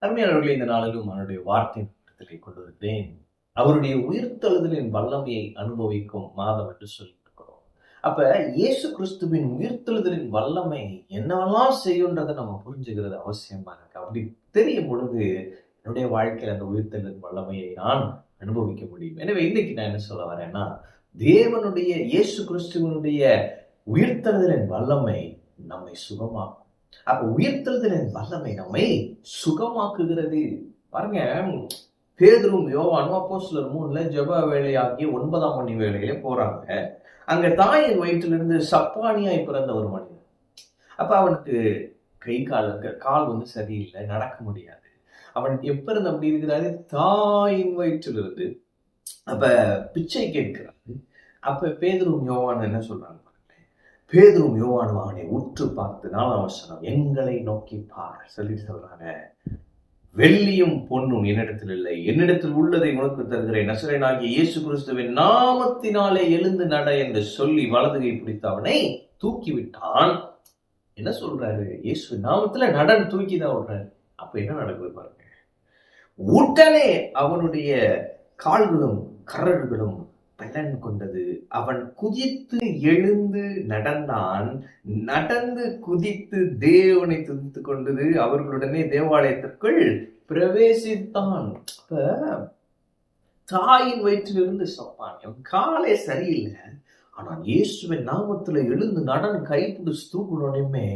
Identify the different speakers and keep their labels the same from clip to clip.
Speaker 1: அருமையானவர்களே, இந்த நாளிலும் அவருடைய வார்த்தையின் இடத்திலே கொண்டு வருகிறேன். அவருடைய உயிர்த்தெழுதலின் வல்லமையை அனுபவிக்கும் மாதம் என்று சொல்லியிருக்கிறோம். அப்ப இயேசு கிறிஸ்துவின் உயிர்த்தெழுதலின் வல்லமை என்னவெல்லாம் செய்யுன்றதை நம்ம புரிஞ்சுக்கிறது அவசியமா இருக்கு. அப்படி தெரியும் பொழுது என்னுடைய வாழ்க்கையில் அந்த உயிர்த்தெழுதலின் வல்லமையை நான் அனுபவிக்க முடியும். எனவே இன்னைக்கு நான் என்ன சொல்ல வரேன்னா, தேவனுடைய இயேசு கிறிஸ்துவனுடைய உயிர்த்தெழுதலின் வல்லமை நம்மை சுகமாக்கும். அப்ப உயிர்த்தெழுதலின் வல்லமை நம்மை சுகமாக்குகிறது. பாருங்க, பேதுரும் யோவானும் அப்போஸ்தலர் 3 ஜெப வேலையாகிய 9ஆம் மணி வேளையில போறாங்க. அங்க தாயின் வயிற்றிலிருந்து சப்பானியாய் பிறந்த ஒரு மனிதன். அப்ப அவனுக்கு கால் சரியில்லை, நடக்க முடியாது. அவன் எப்ப இருந்து அப்படி இருக்கிறாரு? தாயின் வயிற்றிலிருந்து. அப்ப பிச்சை கேட்கிறாரு. அப்ப பேதுரும் யோவான் என்ன சொல்றாங்க? பேதுரும் யோவானும் அவனை உற்று பார்த்து 4ஆம் வசனம், எங்களை நோக்கி பார் சொல்றாங்க. வெள்ளியும் பொன்னும் என்னிடத்தில் இல்லை, என்னிடத்தில் உள்ளதை உனக்கு தருகிறேன். நசரேயனாகிய இயேசு கிறிஸ்துவின் நாமத்தினாலே எழுந்து நட என்று சொல்லி வலதுகை பிடித்து அவனை தூக்கிவிட்டான். என்ன சொல்றாரு? இயேசு நாமத்துல நடன் தூக்கிதான் விடுறாரு. அப்ப என்ன நடக்குது பாருங்க. உடனே அவனுடைய கால்களும் கரடுகளும் பலன் கொண்டது. அவன் குதித்து எழுந்து நடந்தான். நடந்து குதித்து தேவனை துதித்து கொண்டது அவர்களுடனே தேவாலயத்திற்குள் பிரவேசித்தான். தாயின் வயிற்றிலிருந்து சப்பான் காலே சரியில்லை. ஆனா இயேசுவின் நாமத்துல எழுந்து நடன் கைப்பிடிச்சு தூக்கணுமே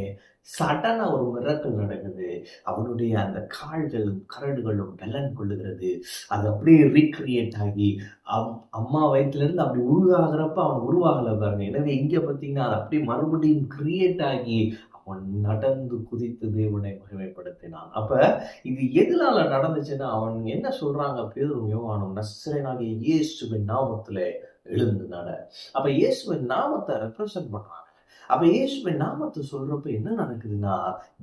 Speaker 1: சடனா ஒரு மிரக்கல் நடக்குது. அவனுடைய அந்த கால்களும் கரடுகளும் பலன் கொள்ளுகிறது. அது அப்படியே ரீக்ரியேட் ஆகி அம்மா வயிற்றுல இருந்து அப்படி உருவாகிறப்ப அவன் உருவாகல பாருங்க. எனவே இங்க பாத்தீங்கன்னா அது அப்படியே மறுபடியும் கிரியேட் ஆகி அவன் நடந்து குதித்து தேவனை மகிமைப்படுத்தினான். அப்ப இது எதனால நடந்துச்சுன்னா, அவன் என்ன சொல்றாங்க? பேதுரும் யோவானும், நசரேயனாகிய இயேசுவின் நாமத்துல எழுந்து நட. அப்ப இயேசுவின் நாமத்தை ரெப்ரசன்ட் பண்றாங்க. அப்ப இயேசுவின் நாமத்தை சொல்றப்ப என்ன நடக்குதுன்னா,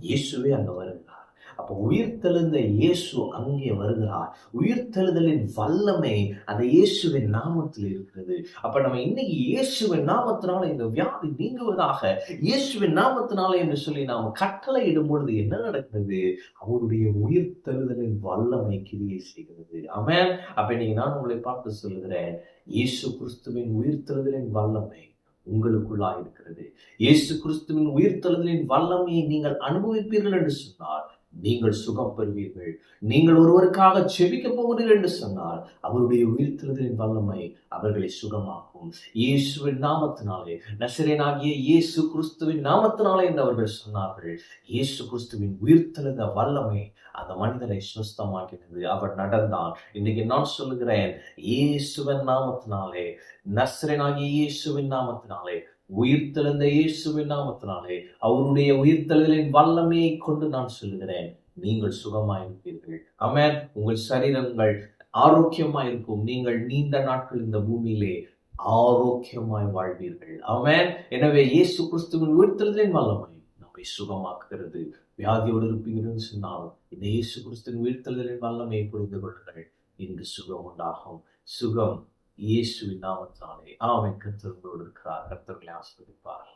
Speaker 1: இயேசுவே அங்க வருகிறார். அப்ப உயிர்த்தெழுந்த இயேசு அங்கே வருகிறார். உயிர்த்தெழுதலின் வல்லமை அந்த இயேசுவின் நாமத்தில் இருக்கிறது. அப்ப நம்ம இன்னைக்கு இயேசுவின் நாமத்தினால இந்த வியாதி நீங்குவதாக, இயேசுவின் நாமத்தினால என்று சொல்லி நாம் கட்டளை இடும் பொழுது என்ன நடக்கிறது? அவருடைய உயிர்த்தெழுதலின் வல்லமை கிரியை செய்கிறது. ஆமென். அப்ப இன்னைக்கு நான் உங்களை பார்த்து சொல்கிறேன், இயேசு கிறிஸ்துவின் உயிர்த்தெழுதலின் வல்லமை உங்களுக்குள்ளாய் இருக்கிறது. இயேசு கிறிஸ்துவின் உயிர்த்தெழுதலின் வல்லமையை நீங்கள் அனுபவிப்பீர்கள் என்று சொன்னால் நீங்கள் சுகம் பெறுவீர்கள். நீங்கள் ஒருவருக்காக செபிக்க போகிறீர்கள் என்று சொன்னால் அவருடைய உயிர்த்தெழுதலின் வல்லமை அவர்களை சுகமாக்கும். இயேசுவின் நாமத்தினாலே, நசரேயனாகிய இயேசு கிறிஸ்துவின் நாமத்தினாலே என்று அவர்கள் சொன்னார்கள். இயேசு கிறிஸ்துவின் உயிர்த்தெழுந்த வல்லமை அந்த மனிதனை சுஸ்தமாக்கினது. அவர் நடந்தான். இன்னைக்கு நான் சொல்லுகிறேன், இயேசுவின் நாமத்தினாலே, நசரேயனாகிய இயேசுவின் நாமத்தினாலே, உயிர்த்தெழுந்த இயேசுவின் நாமத்தினாலே, அவருடைய உயிர்த்தெழுதலின் வல்லமையை கொண்டு நான் சொல்லுகிறேன், நீங்கள் சுகமாயிருப்பீர்கள். ஆமென். உங்கள் சரீரங்கள் ஆரோக்கியமாய் இருக்கும். நீங்கள் நீண்ட நாட்கள் இந்த பூமியிலே ஆரோக்கியமாய் வாழ்வீர்கள். ஆமென். எனவே இயேசு கிறிஸ்துவின் உயிர்த்தெழுதலின் வல்லமை நம்மை சுகமாக்குகிறது. வியாதியோடு இருப்பீங்கன்னு சொன்னால் இந்த இயேசு கிறிஸ்துவின் உயிர்த்தெழுதலின் வல்லமையை புரிந்து கொள்ளுங்கள். இங்கு சுகம் உண்டாகும். சுகம் இயேசுவின் நாமத்தாலே. ஆமென். கர்த்தர் உங்களோடு இருக்கிறார். கர்த்தர்களை ஆசீர்வதிப்பார்.